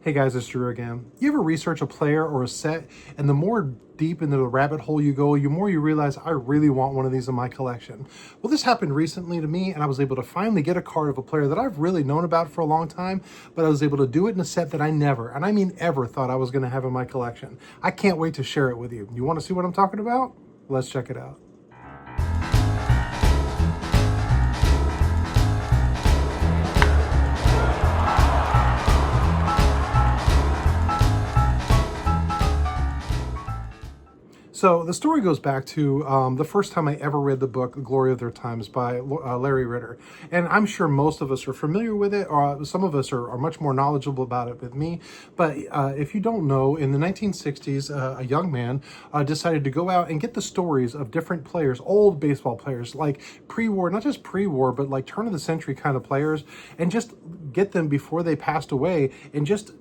Hey guys, it's Drew again. You ever research a player or a set, and the more deep into the rabbit hole you go, the more you realize, I really want one of these in my collection. Well, this happened recently to me, and I was able to finally get a card of a player that I've really known about for a long time, but I was able to do it in a set that I never, and I mean ever, thought I was going to have in my collection. I can't wait to share it with you. You want to see what I'm talking about? Let's check it out. So the story goes back to the first time I ever read the book "Glory of Their Times" by Larry Ritter, and I'm sure most of us are familiar with it, or some of us are much more knowledgeable about it with me. But if you don't know, in the 1960s, a young man decided to go out and get the stories of different players, old baseball players, like pre-war, not just pre-war, but like turn of the century kind of players, and just get them before they passed away, and just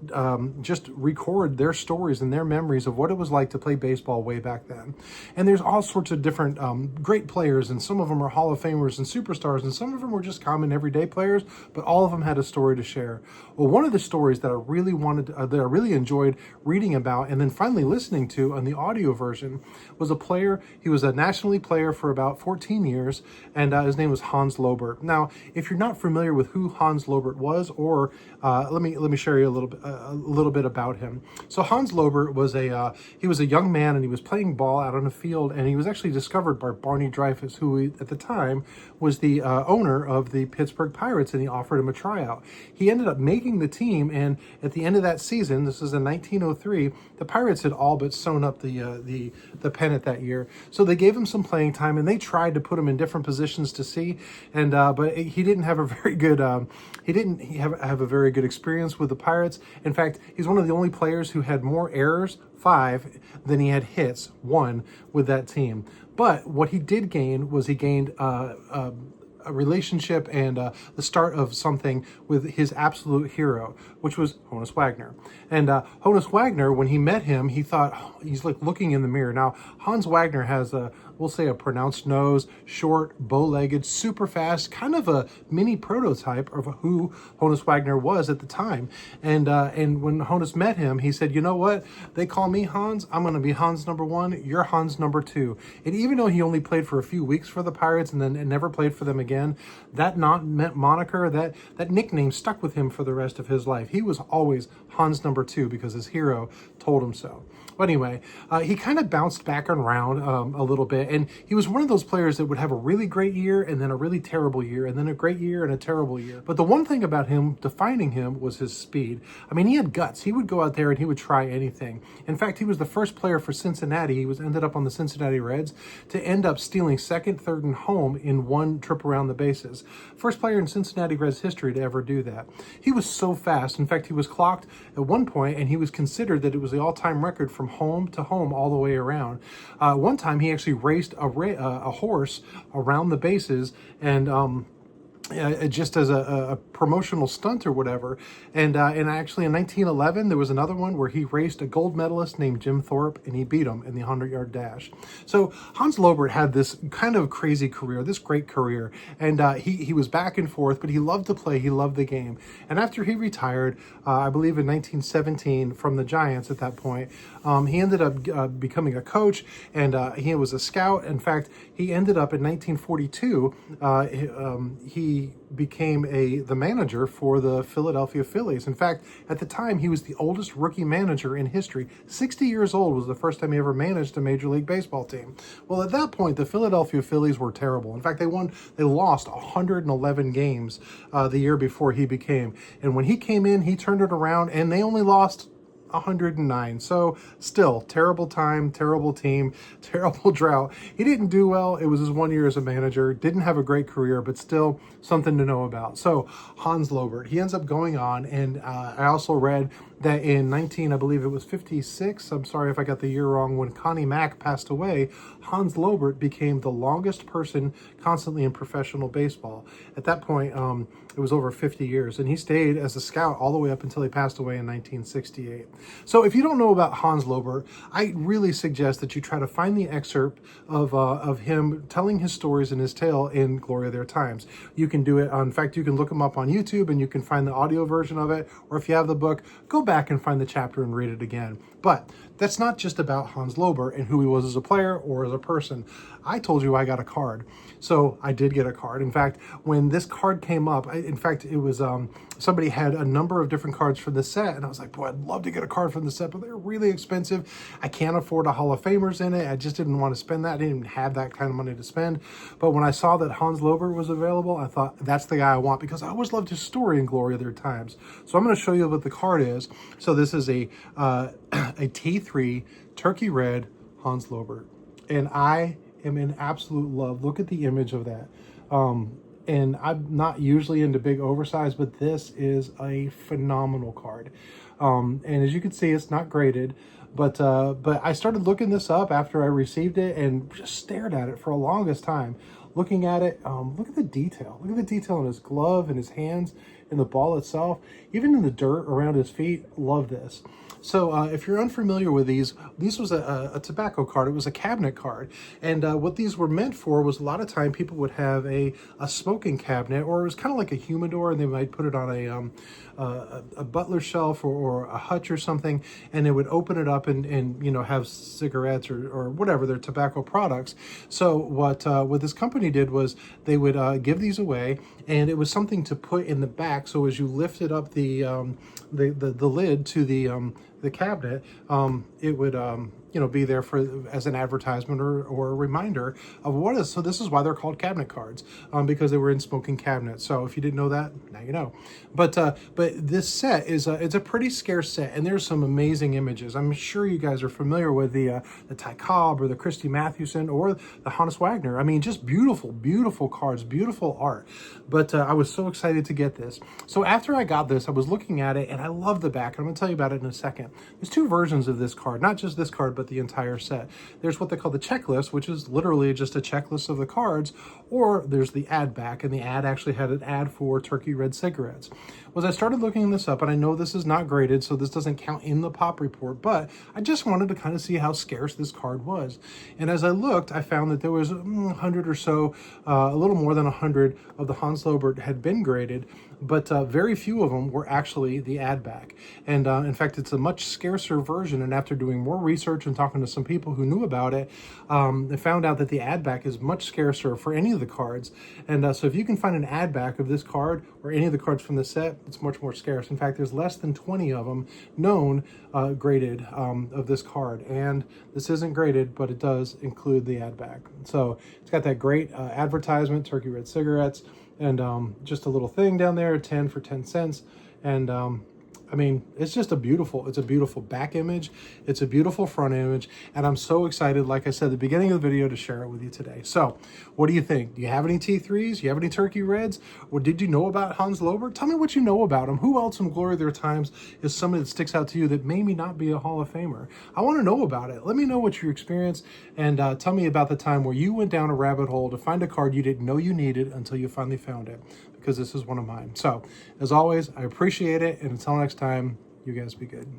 record their stories and their memories of what it was like to play baseball way back then. And there's all sorts of different great players, and some of them are Hall of Famers and superstars, and some of them were just common everyday players, but all of them had a story to share. Well, one of the stories that I really that I really enjoyed reading about, and then finally listening to on the audio version, was a player. He was a national league player for about 14 years, and his name was Hans Lobert. Now, if you're not familiar with who Hans Lobert was, or let me share you a little bit about him. So Hans Lobert was he was a young man, and he was playing ball out on a field, and he was actually discovered by Barney Dreyfuss, who at the time was the owner of the Pittsburgh Pirates, and he offered him a tryout. He ended up making the team, and at the end of that season, this is in 1903, the Pirates had all but sewn up the pennant that year. So they gave him some playing time, and they tried to put him in different positions to see, and but he didn't have a very good have a very good experience with the Pirates. In fact, he's one of the only players who had more errors, 5, than he had hits, 1, with that team. But what he did gain was he gained a relationship and the start of something with his absolute hero, which was Honus Wagner. And Honus Wagner, when he met him, he thought, oh, he's like looking in the mirror. Now, Hans Wagner has we'll say a pronounced nose, short, bow-legged, super fast, kind of a mini prototype of who Honus Wagner was at the time. And when Honus met him, he said, you know what? They call me Hans. I'm going to be Hans number 1. You're Hans number 2. And even though he only played for a few weeks for the Pirates and never played for them again, that moniker, that nickname stuck with him for the rest of his life. He was always Hans number 2 because his hero told him so. But anyway, he kind of bounced back around a little bit, and he was one of those players that would have a really great year and then a really terrible year and then a great year and a terrible year. But the one thing about him, defining him, was his speed. I mean, he had guts. He would go out there and he would try anything. In fact, he was the first player for Cincinnati. He ended up on the Cincinnati Reds to end up stealing second, third, and home in one trip around the bases. First player in Cincinnati Reds history to ever do that. He was so fast. In fact, he was clocked at one point, and he was considered that it was the all-time record from home to home all the way around. One time, he actually raced a horse around the bases, and just as a promotional stunt or whatever. And actually in 1911, there was another one where he raced a gold medalist named Jim Thorpe, and he beat him in the 100-yard dash. So Hans Lobert had this kind of crazy career, this great career. And he was back and forth, but he loved to play. He loved the game. And after he retired, I believe in 1917 from the Giants at that point, he ended up becoming a coach, and he was a scout. In fact, he ended up in 1942, he became the manager for the Philadelphia Phillies. In fact, at the time, he was the oldest rookie manager in history. 60 years old was the first time he ever managed a Major League Baseball team. Well, at that point, the Philadelphia Phillies were terrible. In fact, they lost 111 games the year before he became. And when he came in, he turned it around, and they only lost 109. So still, terrible time, terrible team, terrible drought. He didn't do well. It was his 1 year as a manager. Didn't have a great career, but still something to know about. So Hans Lobert, he ends up going on, and I also read that in I believe it was 56, I'm sorry if I got the year wrong, when Connie Mack passed away, Hans Lobert became the longest person constantly in professional baseball. At that point, It was over 50 years, and he stayed as a scout all the way up until he passed away in 1968. So if you don't know about Hans Lobert, I really suggest that you try to find the excerpt of him telling his stories and his tale in Glory of Their Times. You can do it, in fact, you can look him up on YouTube and you can find the audio version of it, or if you have the book, go back and find the chapter and read it again. But that's not just about Hans Lobert and who he was as a player or as a person. I told you I got a card. So I did get a card. In fact, when this card came up, it was somebody had a number of different cards for the set, and I was like, boy, I'd love to get a card from the set, but they're really expensive. I can't afford a Hall of Famers in it. I just didn't want to spend that. I didn't even have that kind of money to spend. But when I saw that Hans Lobert was available, I thought that's the guy I want, because I always loved his story in Glory of Their Times. So I'm going to show you what the card is. So this is a T3 Turkey Red Hans Lobert, and I am in absolute love. Look at the image of that. And I'm not usually into big oversized, but this is a phenomenal card. And as you can see, it's not graded, but I started looking this up after I received it and just stared at it for the longest time. Looking at it, look at the detail. Look at the detail in his glove and his hands and the ball itself, even in the dirt around his feet. Love this. So if you're unfamiliar with these was a tobacco card. It was a cabinet card. And what these were meant for was, a lot of time people would have a smoking cabinet, or it was kind of like a humidor, and they might put it on a butler shelf or a hutch or something, and they would open it up and you know, have cigarettes or whatever, their tobacco products. So what this company did was they would give these away, and it was something to put in the back. So as you lifted up the lid to the cabinet, it would you know, be there for as an advertisement or a reminder of what is. So this is why they're called cabinet cards, because they were in smoking cabinets. So if you didn't know that, now you know. But this set is it's a pretty scarce set, and there's some amazing images. I'm sure you guys are familiar with the Ty Cobb or the Christy Mathewson or the Hannes Wagner. I mean, just beautiful, beautiful cards, beautiful art. But I was so excited to get this. So after I got this, I was looking at it, and I love the back. And I'm going to tell you about it in a second. There's two versions of this card, not just this card, but the entire set. There's what they call the checklist, which is literally just a checklist of the cards, or there's the ad back, and the ad actually had an ad for Turkey Red cigarettes. Was I started looking this up, and I know this is not graded, so this doesn't count in the pop report, but I just wanted to kind of see how scarce this card was. And as I looked, I found that there was 100 or so, a little more than 100 of the Hans Lobert had been graded, but very few of them were actually the ad back. And in fact, it's a much scarcer version, and after doing more research and talking to some people who knew about it, they found out that the ad back is much scarcer for any of the cards. And so if you can find an ad back of this card or any of the cards from the set, it's much more scarce. In fact, there's less than 20 of them known graded of this card. And this isn't graded, but it does include the ad back. So it's got that great advertisement, Turkey Red cigarettes, and just a little thing down there, 10 for 10 cents. And I mean, it's just a beautiful back image. It's a beautiful front image. And I'm so excited, like I said at the beginning of the video, to share it with you today. So what do you think? Do you have any T3s? Do you have any Turkey Reds? Or did you know about Hans Lobert? Tell me what you know about him. Who else in Glory of Their Times is somebody that sticks out to you that maybe not be a Hall of Famer? I want to know about it. Let me know what you experienced, and tell me about the time where you went down a rabbit hole to find a card you didn't know you needed until you finally found it, because this is one of mine. So as always, I appreciate it. And until next time, you guys be good.